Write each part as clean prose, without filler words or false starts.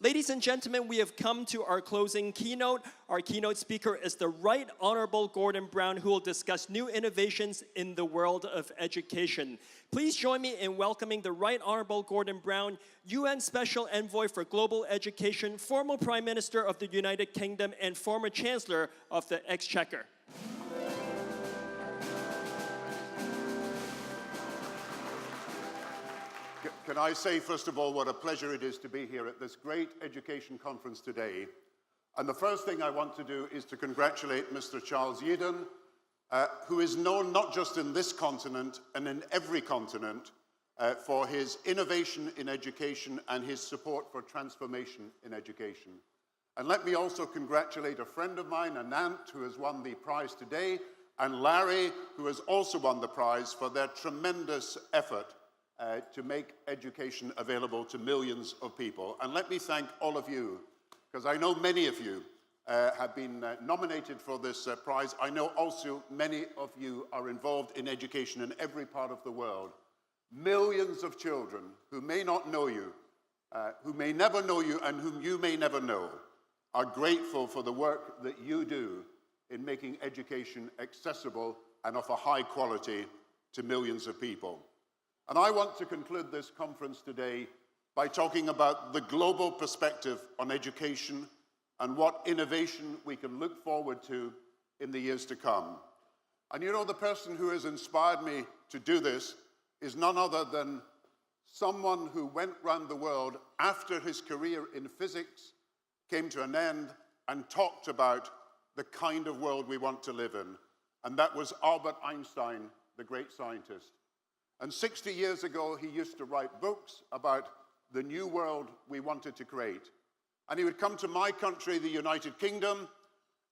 Ladies and gentlemen, we have come to our closing keynote. Our keynote speaker is the Right Honorable Gordon Brown, who will discuss new innovations in the world of education. Please join me in welcoming the Right Honorable Gordon Brown, UN Special Envoy for Global Education, former Prime Minister of the United Kingdom, and former Chancellor of the Exchequer. Can I say, first of all, what a pleasure it is to be here at this great education conference today. And the first thing I want to do is to congratulate Mr. Charles Yidan, who is known not just in this continent and in every continent for his innovation in education and his support for transformation in education. And let me also congratulate a friend of mine, Anant, who has won the prize today, and Larry, who has also won the prize for their tremendous effort to make education available to millions of people. And let me thank all of you, because I know many of you have been nominated for this prize. I know also many of you are involved in education in every part of the world. Millions of children who may not know you, who may never know you, and whom you may never know, are grateful for the work that you do in making education accessible and of a high quality to millions of people. And I want to conclude this conference today by talking about the global perspective on education and what innovation we can look forward to in the years to come. And you know, the person who has inspired me to do this is none other than someone who went round the world after his career in physics came to an end and talked about the kind of world we want to live in. And that was Albert Einstein, the great scientist. And 60 years ago, he used to write books about the new world we wanted to create. And he would come to my country, the United Kingdom,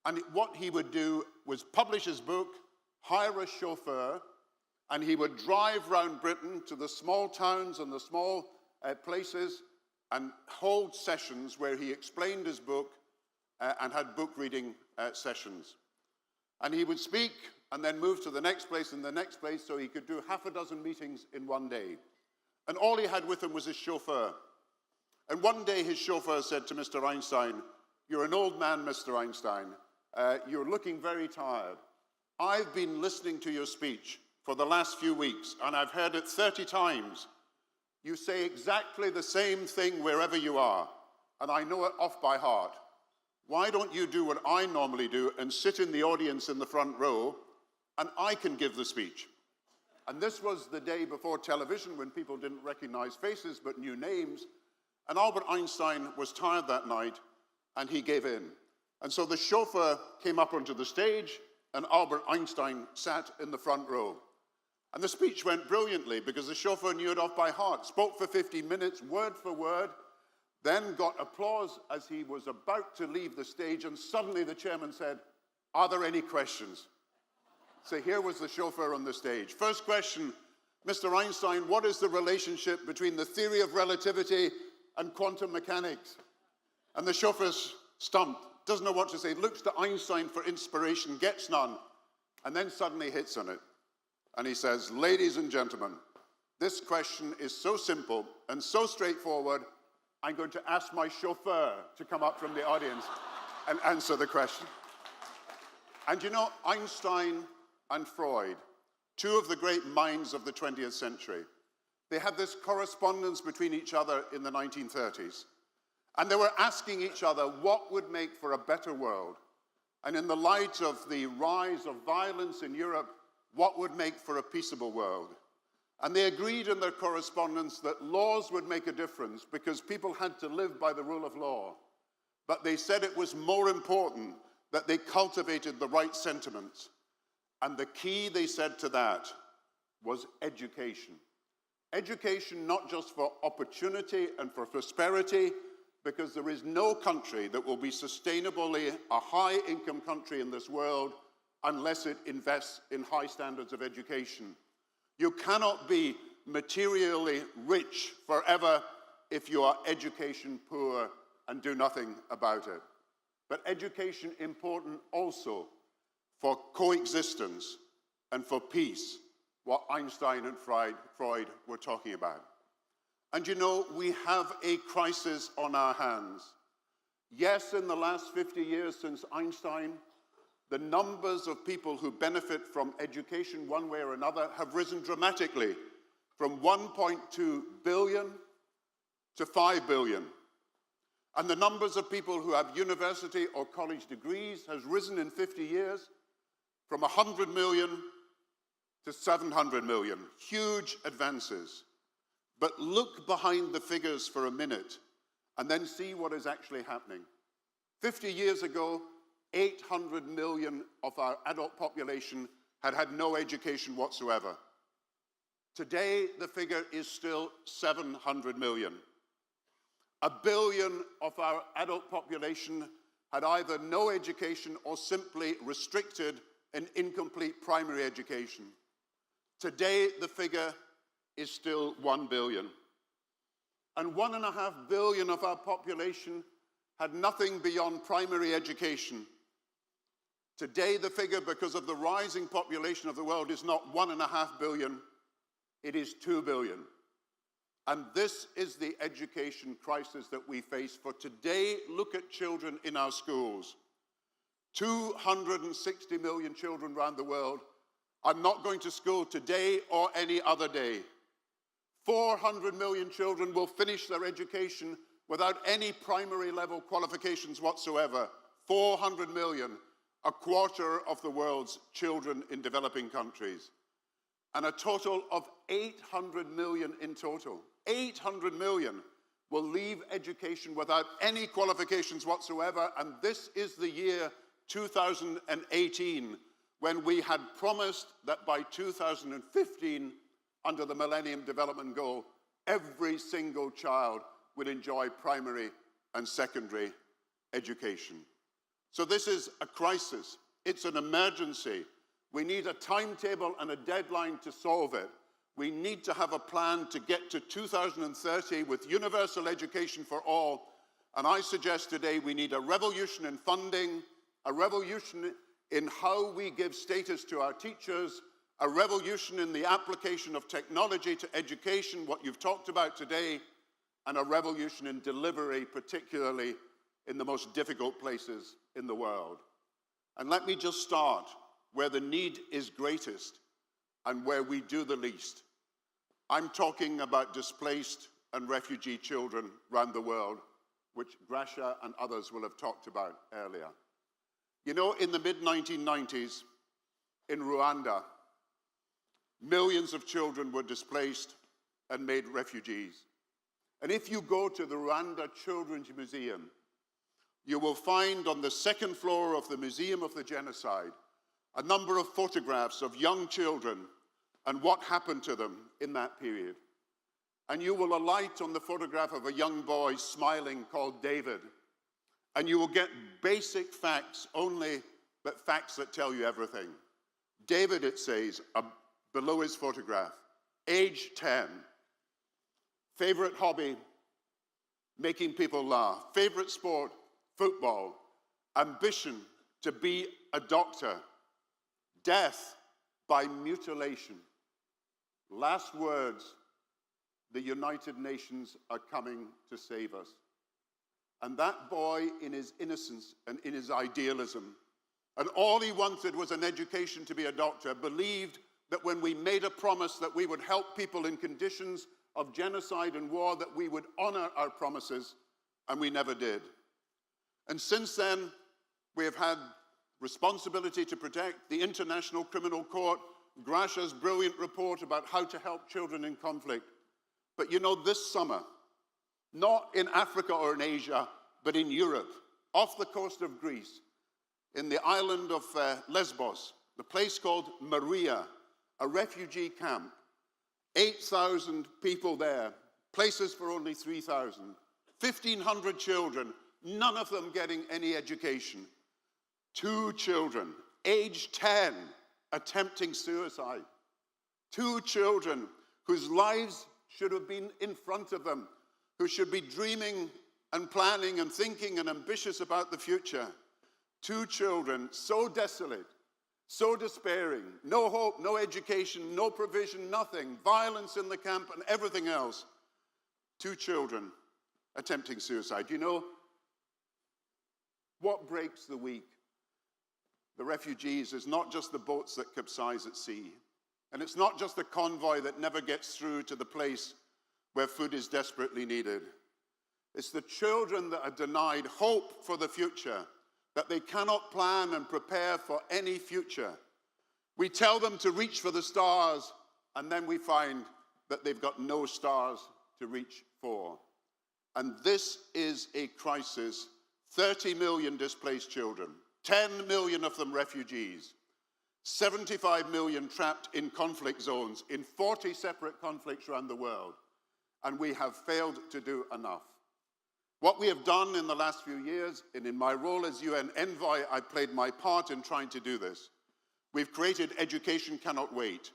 and what he would do was publish his book, hire a chauffeur, and he would drive around Britain to the small towns and the small places and hold sessions where he explained his book and had book reading sessions. And he would speak and then move to the next place and the next place, so he could do half a dozen meetings in one day. And all he had with him was his chauffeur. And one day his chauffeur said to Mr. Einstein, "You're an old man, Mr. Einstein. You're looking very tired. I've been listening to your speech for the last few weeks, and I've heard it 30 times. You say exactly the same thing wherever you are, and I know it off by heart. Why don't you do what I normally do and sit in the audience in the front row, and I can give the speech?" And this was the day before television, when people didn't recognize faces but knew names. And Albert Einstein was tired that night, and he gave in. And so the chauffeur came up onto the stage, and Albert Einstein sat in the front row. And the speech went brilliantly, because the chauffeur knew it off by heart, spoke for 15 minutes, word for word, then got applause as he was about to leave the stage, and suddenly the chairman said, "Are there any questions?" So here was the chauffeur on the stage. First question, "Mr. Einstein, what is the relationship between the theory of relativity and quantum mechanics?" And the chauffeur's stumped, doesn't know what to say, looks to Einstein for inspiration, gets none, and then suddenly hits on it. And he says, "Ladies and gentlemen, this question is so simple and so straightforward, I'm going to ask my chauffeur to come up from the audience and answer the question." And you know, Einstein and Freud, two of the great minds of the 20th century, they had this correspondence between each other in the 1930s. And they were asking each other what would make for a better world. And in the light of the rise of violence in Europe, what would make for a peaceable world? And they agreed in their correspondence that laws would make a difference, because people had to live by the rule of law. But they said it was more important that they cultivated the right sentiments. And the key, they said, to that was education. Education not just for opportunity and for prosperity, because there is no country that will be sustainably a high-income country in this world unless it invests in high standards of education. You cannot be materially rich forever if you are education poor and do nothing about it. But education important also for coexistence and for peace, what Einstein and Freud were talking about. And you know, we have a crisis on our hands. Yes, in the last 50 years since Einstein, the numbers of people who benefit from education one way or another have risen dramatically, from 1.2 billion to 5 billion. And the numbers of people who have university or college degrees has risen in 50 years from 100 million to 700 million. Huge advances. But look behind the figures for a minute and then see what is actually happening. 50 years ago, 800 million of our adult population had had no education whatsoever. Today, the figure is still 700 million. 1 billion of our adult population had either no education or simply restricted and incomplete primary education. Today, the figure is still 1 billion. And 1.5 billion of our population had nothing beyond primary education. Today, the figure, because of the rising population of the world, is not 1.5 billion, it is 2 billion. And this is the education crisis that we face. For today, look at children in our schools. 260 million children around the world are not going to school today or any other day. 400 million children will finish their education without any primary level qualifications whatsoever. 400 million, a quarter of the world's children in developing countries. And a total of 800 million in total. 800 million will leave education without any qualifications whatsoever, and this is the year 2018, when we had promised that by 2015, under the Millennium Development Goal, every single child would enjoy primary and secondary education. So this is a crisis. It's an emergency. We need a timetable and a deadline to solve it. We need to have a plan to get to 2030 with universal education for all. And I suggest today we need a revolution in funding, a revolution in how we give status to our teachers, a revolution in the application of technology to education, what you've talked about today, and a revolution in delivery, particularly in the most difficult places in the world. And let me just start where the need is greatest and where we do the least. I'm talking about displaced and refugee children around the world, which Gracia and others will have talked about earlier. You know, in the mid-1990s, in Rwanda, millions of children were displaced and made refugees. And if you go to the Rwanda Children's Museum, you will find on the second floor of the Museum of the Genocide a number of photographs of young children and what happened to them in that period. And you will alight on the photograph of a young boy smiling called David. And you will get basic facts only, but facts that tell you everything. David, it says, below his photograph, age 10, favorite hobby, making people laugh, favorite sport, football, ambition to be a doctor, death by mutilation. Last words, the United Nations are coming to save us. And that boy, in his innocence and in his idealism, and all he wanted was an education to be a doctor, believed that when we made a promise that we would help people in conditions of genocide and war, that we would honor our promises, and we never did. And since then, we have had responsibility to protect the International Criminal Court, Gracia's brilliant report about how to help children in conflict. But you know, this summer, not in Africa or in Asia, but in Europe, off the coast of Greece, in the island of Lesbos, the place called Maria, a refugee camp, 8,000 people there, places for only 3,000, 1,500 children, none of them getting any education. 2 children, age 10, attempting suicide. 2 children whose lives should have been in front of them, who should be dreaming and planning and thinking and ambitious about the future. 2 children so desolate, so despairing, no hope, no education, no provision, nothing, violence in the camp and everything else. 2 children attempting suicide. You know, what breaks the weak, the refugees, is not just the boats that capsize at sea. And it's not just the convoy that never gets through to the place where food is desperately needed. It's the children that are denied hope for the future, that they cannot plan and prepare for any future. We tell them to reach for the stars, and then we find that they've got no stars to reach for. And this is a crisis. 30 million displaced children, 10 million of them refugees, 75 million trapped in conflict zones in 40 separate conflicts around the world. And we have failed to do enough. What we have done in the last few years, and in my role as UN Envoy, I played my part in trying to do this. We've created Education Cannot Wait,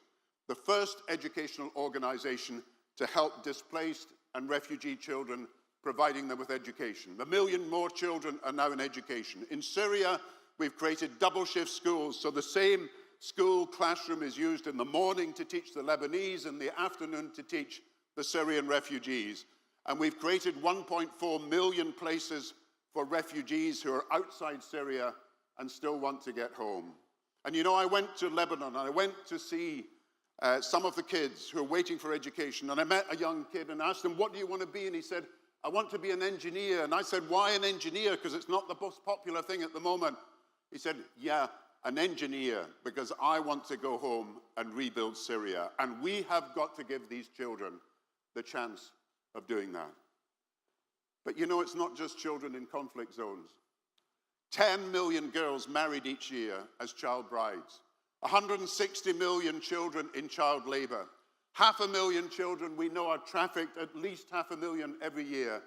the first educational organization to help displaced and refugee children, providing them with education. 1 million more children are now in education. In Syria, we've created double shift schools, so the same school classroom is used in the morning to teach the Lebanese and the afternoon to teach the Syrian refugees. And we've created 1.4 million places for refugees who are outside Syria and still want to get home. And you know, I went to Lebanon and I went to see some of the kids who are waiting for education. And I met a young kid and asked him, "What do you want to be?" And he said, "I want to be an engineer." And I said, "Why an engineer? Because it's not the most popular thing at the moment." He said, "Yeah, an engineer, because I want to go home and rebuild Syria." And we have got to give these children the chance of doing that. But you know, it's not just children in conflict zones. 10 million girls married each year as child brides. 160 million children in child labor. 500,000 children we know are trafficked, at least 500,000 every year.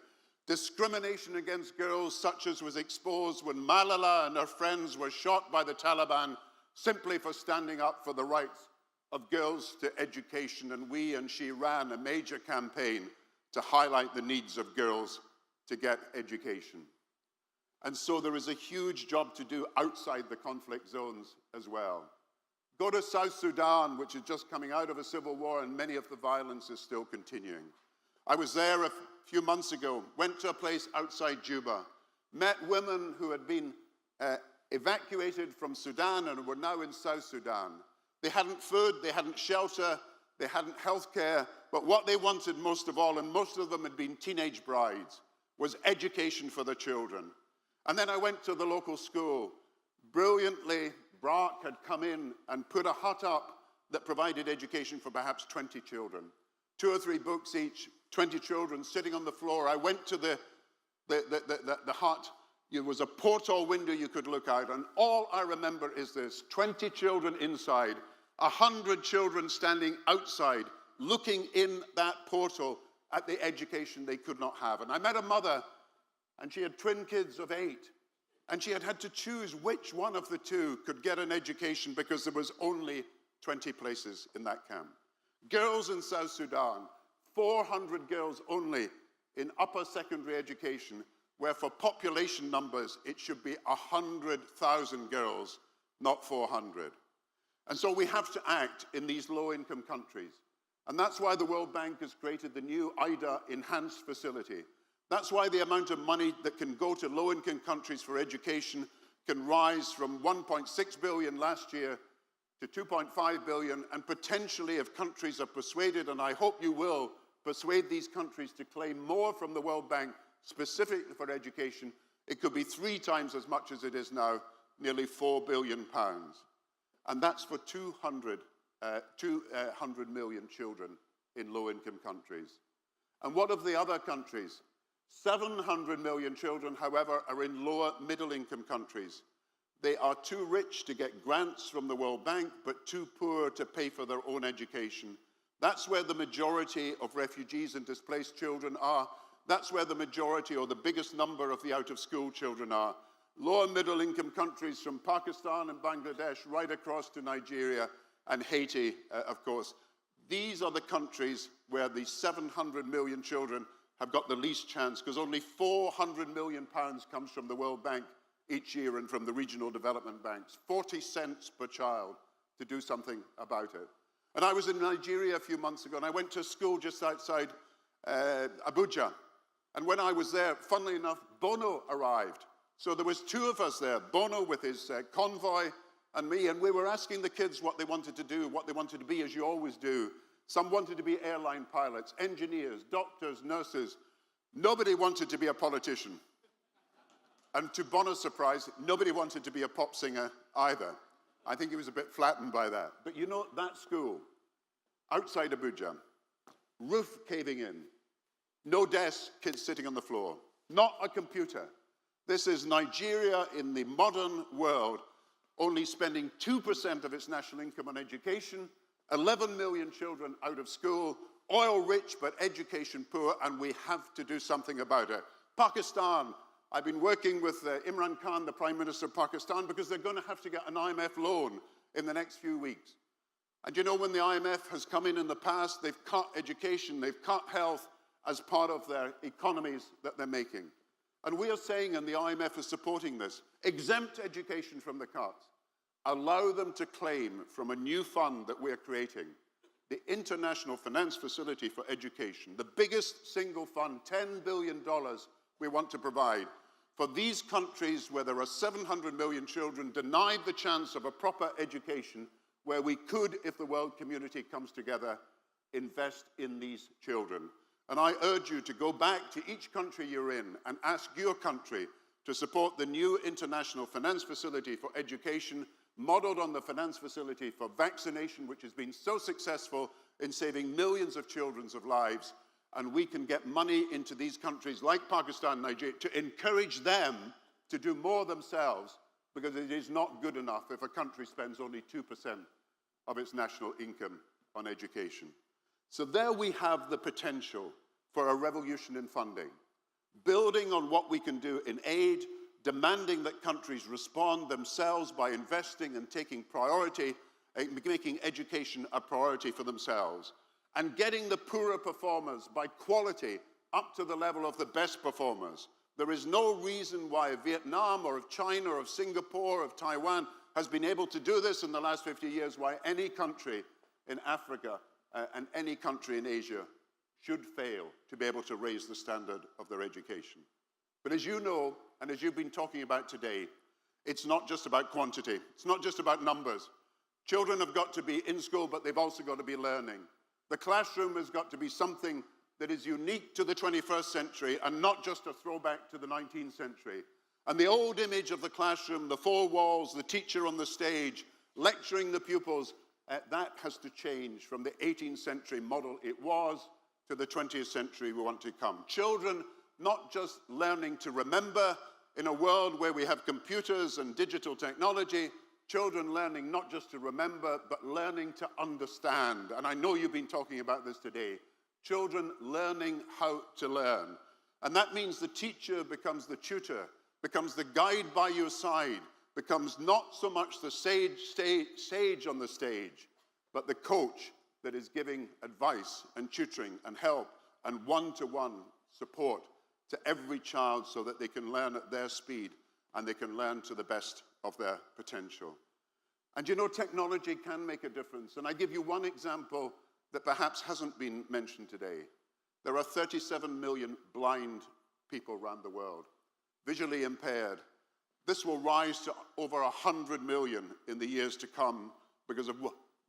Discrimination against girls such as was exposed when Malala and her friends were shot by the Taliban simply for standing up for the rights of girls to education. And we and she ran a major campaign to highlight the needs of girls to get education. And so there is a huge job to do outside the conflict zones as well. Go to South Sudan, which is just coming out of a civil war, and many of the violence is still continuing. I was there a few months ago, went to a place outside Juba, met women who had been evacuated from Sudan and were now in South Sudan. They hadn't food, they hadn't shelter, they hadn't health care, but what they wanted most of all, and most of them had been teenage brides, was education for their children. And then I went to the local school. Brilliantly, BRAC had come in and put a hut up that provided education for perhaps 20 children. 2 or 3 books each, 20 children sitting on the floor. I went to the hut. There was a porthole window you could look out, and all I remember is this: 20 children inside, 100 children standing outside, looking in that portal at the education they could not have. And I met a mother, and she had twin kids of 8, and she had had to choose which one of the 2 could get an education because there was only 20 places in that camp. Girls in South Sudan, 400 girls only in upper secondary education, where for population numbers it should be 100,000 girls, not 400. And so we have to act in these low-income countries. And that's why the World Bank has created the new IDA Enhanced Facility. That's why the amount of money that can go to low-income countries for education can rise from 1.6 billion last year to 2.5 billion, and potentially, if countries are persuaded, and I hope you will, persuade these countries to claim more from the World Bank specifically for education, it could be 3 times as much as it is now, nearly £4 billion. And that's for 200 million children in low-income countries. And what of the other countries? 700 million children, however, are in lower middle-income countries. They are too rich to get grants from the World Bank, but too poor to pay for their own education. That's where the majority of refugees and displaced children are. That's where the majority or the biggest number of the out-of-school children are. Lower middle-income countries from Pakistan and Bangladesh right across to Nigeria and Haiti, of course. These are the countries where the 700 million children have got the least chance, because only £400 million comes from the World Bank each year and from the regional development banks. 40 cents per child to do something about it. And I was in Nigeria a few months ago, and I went to a school just outside Abuja. And when I was there, funnily enough, Bono arrived. So there was two of us there, Bono with his convoy and me, and we were asking the kids what they wanted to do, what they wanted to be, as you always do. Some wanted to be airline pilots, engineers, doctors, nurses. Nobody wanted to be a politician. And to Bono's surprise, nobody wanted to be a pop singer either. I think he was a bit flattened by that. But you know, that school, outside Abuja, roof caving in, no desk, kids sitting on the floor, not a computer. This is Nigeria in the modern world, only spending 2% of its national income on education, 11 million children out of school, oil rich but education poor, and we have to do something about it. Pakistan, I've been working with Imran Khan, the Prime Minister of Pakistan, because they're going to have to get an IMF loan in the next few weeks. And you know, when the IMF has come in the past, they've cut education, they've cut health as part of their economies that they're making. And we are saying, and the IMF is supporting this, exempt education from the cuts. Allow them to claim from a new fund that we're creating, the International Finance Facility for Education, the biggest single fund, $10 billion we want to provide for these countries where there are 700 million children denied the chance of a proper education, where we could, if the world community comes together, invest in these children. And I urge you to go back to each country you're in and ask your country to support the new International Finance Facility for Education, modeled on the Finance Facility for Vaccination, which has been so successful in saving millions of children's lives. And we can get money into these countries like Pakistan, Nigeria, to encourage them to do more themselves, because it is not good enough if a country spends only 2% of its national income on education. So there we have the potential for a revolution in funding, building on what we can do in aid, demanding that countries respond themselves by investing and taking priority, making education a priority for themselves, and getting the poorer performers by quality up to the level of the best performers. There is no reason why Vietnam or of China or of Singapore or of Taiwan has been able to do this in the last 50 years, why any country in Africa and any country in Asia should fail to be able to raise the standard of their education. But as you know, and as you've been talking about today, it's not just about quantity. It's not just about numbers. Children have got to be in school, but they've also got to be learning. The classroom has got to be something that is unique to the 21st century and not just a throwback to the 19th century. And the old image of the classroom, the four walls, the teacher on the stage, lecturing the pupils, that has to change from the 18th century model it was to the 20th century we want to come. Children not just learning to remember in a world where we have computers and digital technology, children learning not just to remember, but learning to understand. And I know you've been talking about this today. Children learning how to learn. And that means the teacher becomes the tutor, becomes the guide by your side, becomes not so much the sage on the stage, but the coach that is giving advice and tutoring and help and one-to-one support to every child so that they can learn at their speed and they can learn to the best of their potential. And you know, technology can make a difference. And I give you one example that perhaps hasn't been mentioned today. There are 37 million blind people around the world, visually impaired. This will rise to over 100 million in the years to come because of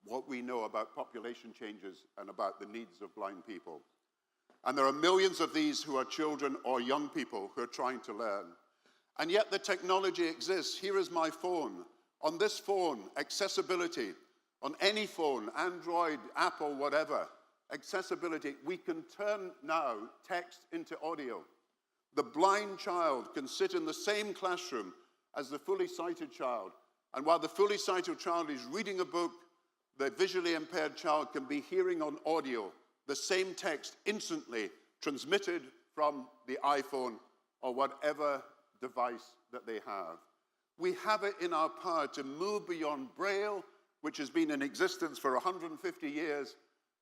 what we know about population changes and about the needs of blind people. And there are millions of these who are children or young people who are trying to learn. And yet the technology exists. Here is my phone. On this phone, accessibility. On any phone, Android, Apple, whatever, accessibility. We can turn now text into audio. The blind child can sit in the same classroom as the fully sighted child. And while the fully sighted child is reading a book, the visually impaired child can be hearing on audio the same text instantly transmitted from the iPhone or whatever device that they have. We have it in our power to move beyond Braille, which has been in existence for 150 years,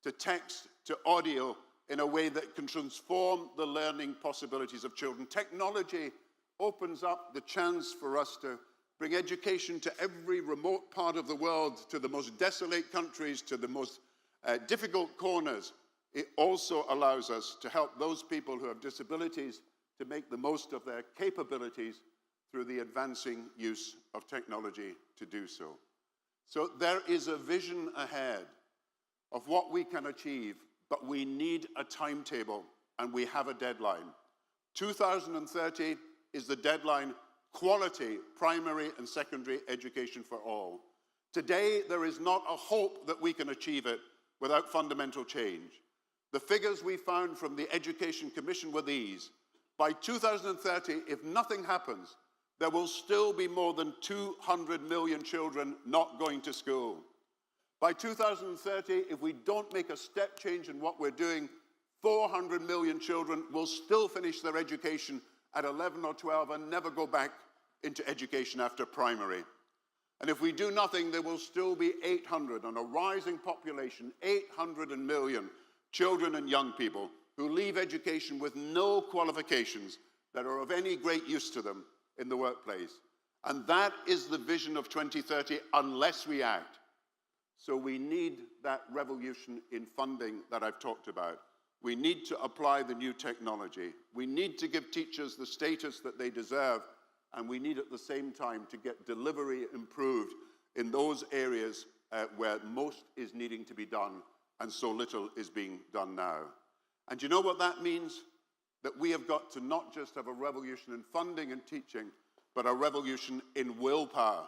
to text, to audio, in a way that can transform the learning possibilities of children. Technology opens up the chance for us to bring education to every remote part of the world, to the most desolate countries, to the most difficult corners. it also allows us to help those people who have disabilities to make the most of their capabilities through the advancing use of technology to do so. So there is a vision ahead of what we can achieve, but we need a timetable and we have a deadline. 2030 is the deadline: quality primary and secondary education for all. Today, there is not a hope that we can achieve it without fundamental change. The figures we found from the Education Commission were these: by 2030, if nothing happens, there will still be more than 200 million children not going to school. By 2030, if we don't make a step change in what we're doing, 400 million children will still finish their education at 11 or 12 and never go back into education after primary. And if we do nothing, there will still be 800, on a rising population, 800 million children and young people who leave education with no qualifications that are of any great use to them in the workplace. And that is the vision of 2030 unless we act. So we need that revolution in funding that I've talked about. We need to apply the new technology. We need to give teachers the status that they deserve, and we need at the same time to get delivery improved in those areas where most is needing to be done and so little is being done now. And you know what that means? That we have got to not just have a revolution in funding and teaching, but a revolution in willpower.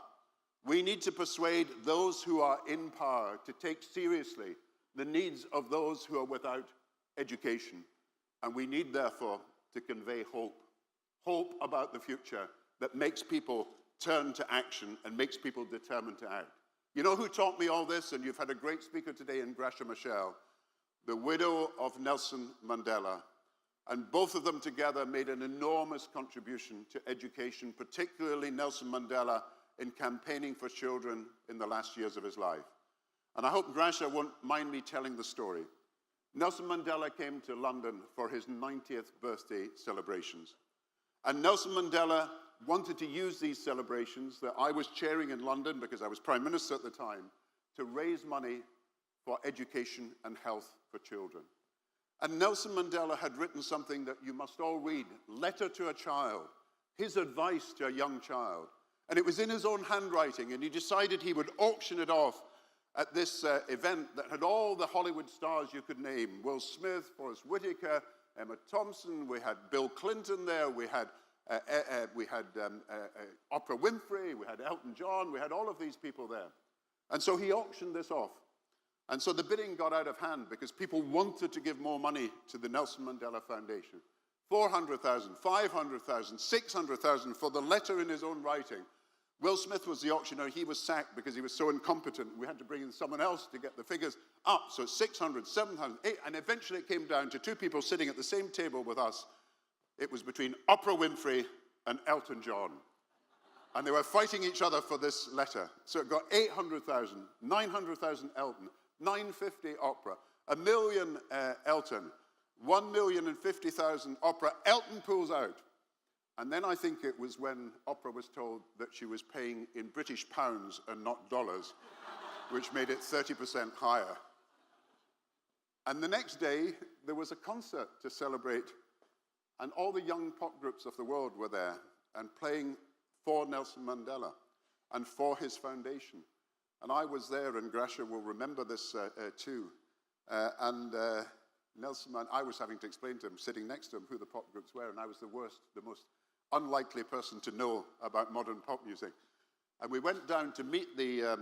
We need to persuade those who are in power to take seriously the needs of those who are without education. And we need, therefore, to convey hope. Hope about the future that makes people turn to action and makes people determined to act. You know who taught me all this? And you've had a great speaker today in Gracia Michelle, the widow of Nelson Mandela. And both of them together made an enormous contribution to education, particularly Nelson Mandela in campaigning for children in the last years of his life. And I hope Gracia won't mind me telling the story. Nelson Mandela came to London for his 90th birthday celebrations. And Nelson Mandela wanted to use these celebrations that I was chairing in London, because I was Prime Minister at the time, to raise money for education and health for children. And Nelson Mandela had written something that you must all read, Letter to a Child, his advice to a young child. And it was in his own handwriting, and he decided he would auction it off at this event that had all the Hollywood stars you could name: Will Smith, Forrest Whitaker, Emma Thompson, we had Bill Clinton there, we had Oprah Winfrey, we had Elton John, we had all of these people there. And so he auctioned this off. And so the bidding got out of hand because people wanted to give more money to the Nelson Mandela Foundation. 400,000, 500,000, 600,000 for the letter in his own writing. Will Smith was the auctioneer. He was sacked because he was so incompetent. We had to bring in someone else to get the figures up. So 600, 700, 800, and eventually it came down to two people sitting at the same table with us. It was between Oprah Winfrey and Elton John. And they were fighting each other for this letter. So it got 800,000, 900,000 Elton, 950 Oprah, 1 million Elton, 1,050,000 Oprah. Elton pulls out. And then I think it was when Oprah was told that she was paying in British pounds and not dollars, which made it 30% higher. And the next day, there was a concert to celebrate, and all the young pop groups of the world were there and playing for Nelson Mandela and for his foundation. And I was there, and Gracia will remember this too. Nelson, I was having to explain to him, sitting next to him, who the pop groups were, and I was the most unlikely person to know about modern pop music. And we went down to meet the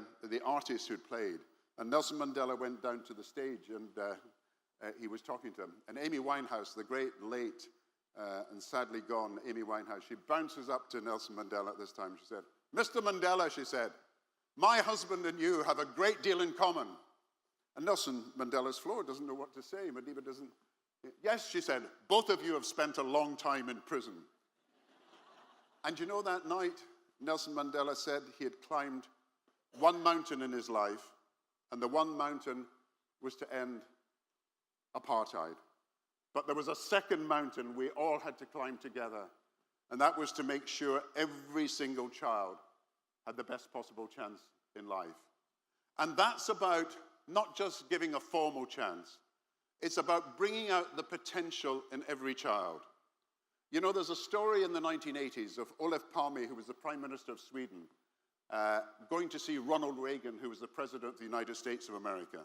artists who'd played, and Nelson Mandela went down to the stage, and he was talking to them. And Amy Winehouse, the great late and sadly gone Amy Winehouse, she bounces up to Nelson Mandela at this time. She said, "Mr. Mandela," she said, "my husband and you have a great deal in common." And Nelson Mandela's floor doesn't know what to say. Madiba doesn't. "Yes," she said, "both of you have spent a long time in prison." And you know, that night, Nelson Mandela said he had climbed one mountain in his life, and the one mountain was to end apartheid. But there was a second mountain we all had to climb together, and that was to make sure every single child had the best possible chance in life. And that's about not just giving a formal chance, It's about bringing out the potential in every child. You know, there's a story in the 1980s of Olof Palme, who was the Prime Minister of Sweden, going to see Ronald Reagan, who was the President of the United States of America.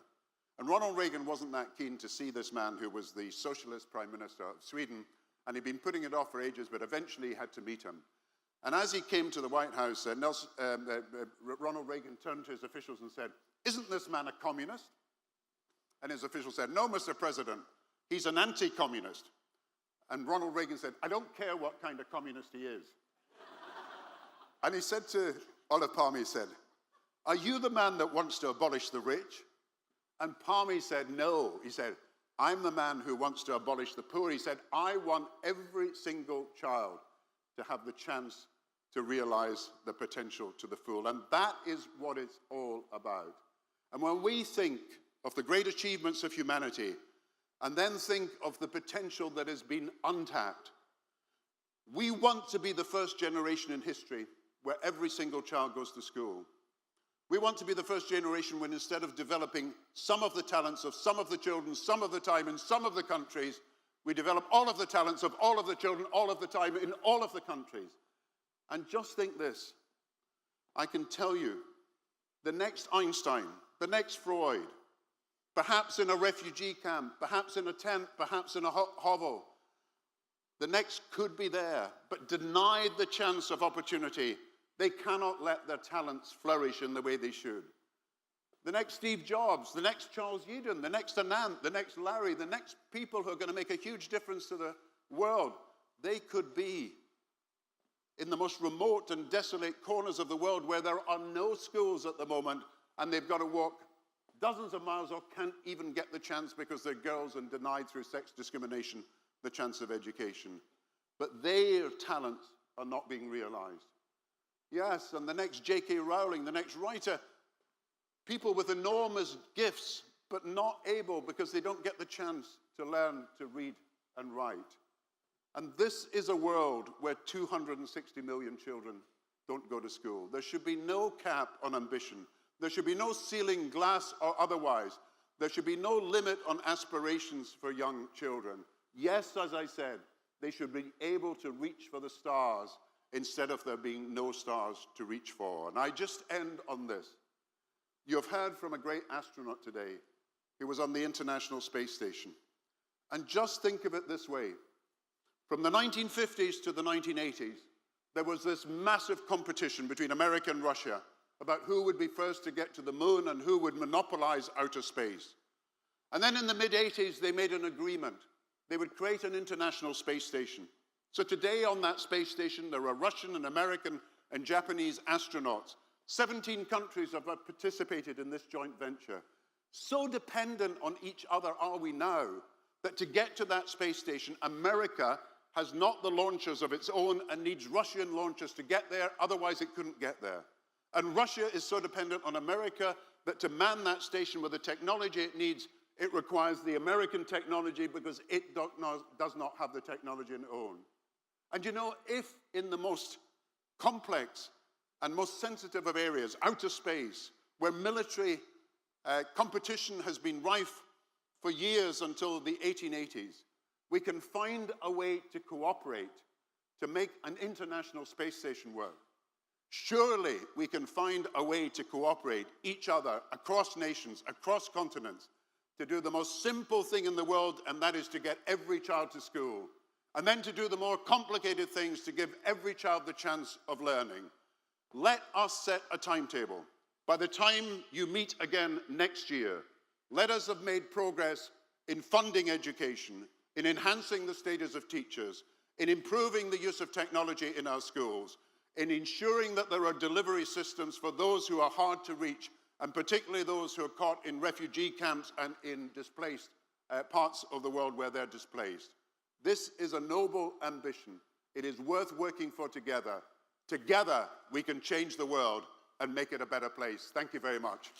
And Ronald Reagan wasn't that keen to see this man who was the socialist Prime Minister of Sweden, and he'd been putting it off for ages, but eventually he had to meet him. And as he came to the White House, Ronald Reagan turned to his officials and said, "Isn't this man a communist?" And his officials said, "No, Mr. President, he's an anti-communist." And Ronald Reagan said, "I don't care what kind of communist he is." And he said to Olof Palme, he said, "Are you the man that wants to abolish the rich?" And Palme said, "No." He said, "I'm the man who wants to abolish the poor." He said, "I want every single child to have the chance to realize the potential to the full." And that is what it's all about. And when we think of the great achievements of humanity, and then think of the potential that has been untapped, we want to be the first generation in history where every single child goes to school. We want to be the first generation when, instead of developing some of the talents of some of the children, some of the time in some of the countries, we develop all of the talents of all of the children, all of the time in all of the countries. And just think this, I can tell you, the next Einstein, the next Freud, perhaps in a refugee camp, perhaps in a tent, perhaps in a hovel, the next could be there, but denied the chance of opportunity. They cannot let their talents flourish in the way they should. The next Steve Jobs, the next Charles Yidan, the next Anand, the next Larry, the next people who are going to make a huge difference to the world, they could be in the most remote and desolate corners of the world where there are no schools at the moment, and they've got to walk dozens of miles or can't even get the chance because they're girls and denied through sex discrimination the chance of education. But their talents are not being realized. Yes, and the next J.K. Rowling, the next writer, people with enormous gifts, but not able because they don't get the chance to learn to read and write. And this is a world where 260 million children don't go to school. There should be no cap on ambition. There should be no ceiling, glass or otherwise. There should be no limit on aspirations for young children. Yes, as I said, they should be able to reach for the stars instead of there being no stars to reach for. And I just end on this. You have heard from a great astronaut today who was on the International Space Station. And just think of it this way. From the 1950s to the 1980s, there was this massive competition between America and Russia about who would be first to get to the moon and who would monopolize outer space. And then in the mid-80s, they made an agreement. They would create an international space station. So today on that space station, there are Russian and American and Japanese astronauts. 17 countries have participated in this joint venture. So dependent on each other are we now that to get to that space station, America has not the launchers of its own and needs Russian launchers to get there, otherwise it couldn't get there. And Russia is so dependent on America that to man that station with the technology it needs, it requires the American technology because it does not have the technology on its own. And you know, if in the most complex and most sensitive of areas, outer space, where military competition has been rife for years until the 1880s, we can find a way to cooperate to make an international space station work. Surely we can find a way to cooperate each other across nations, across continents, to do the most simple thing in the world, and that is to get every child to school. And then to do the more complicated things to give every child the chance of learning. Let us set a timetable. By the time you meet again next year, let us have made progress in funding education, in enhancing the status of teachers, in improving the use of technology in our schools, in ensuring that there are delivery systems for those who are hard to reach, and particularly those who are caught in refugee camps and in displaced parts of the world where they're displaced. This is a noble ambition. It is worth working for together. Together, we can change the world and make it a better place. Thank you very much.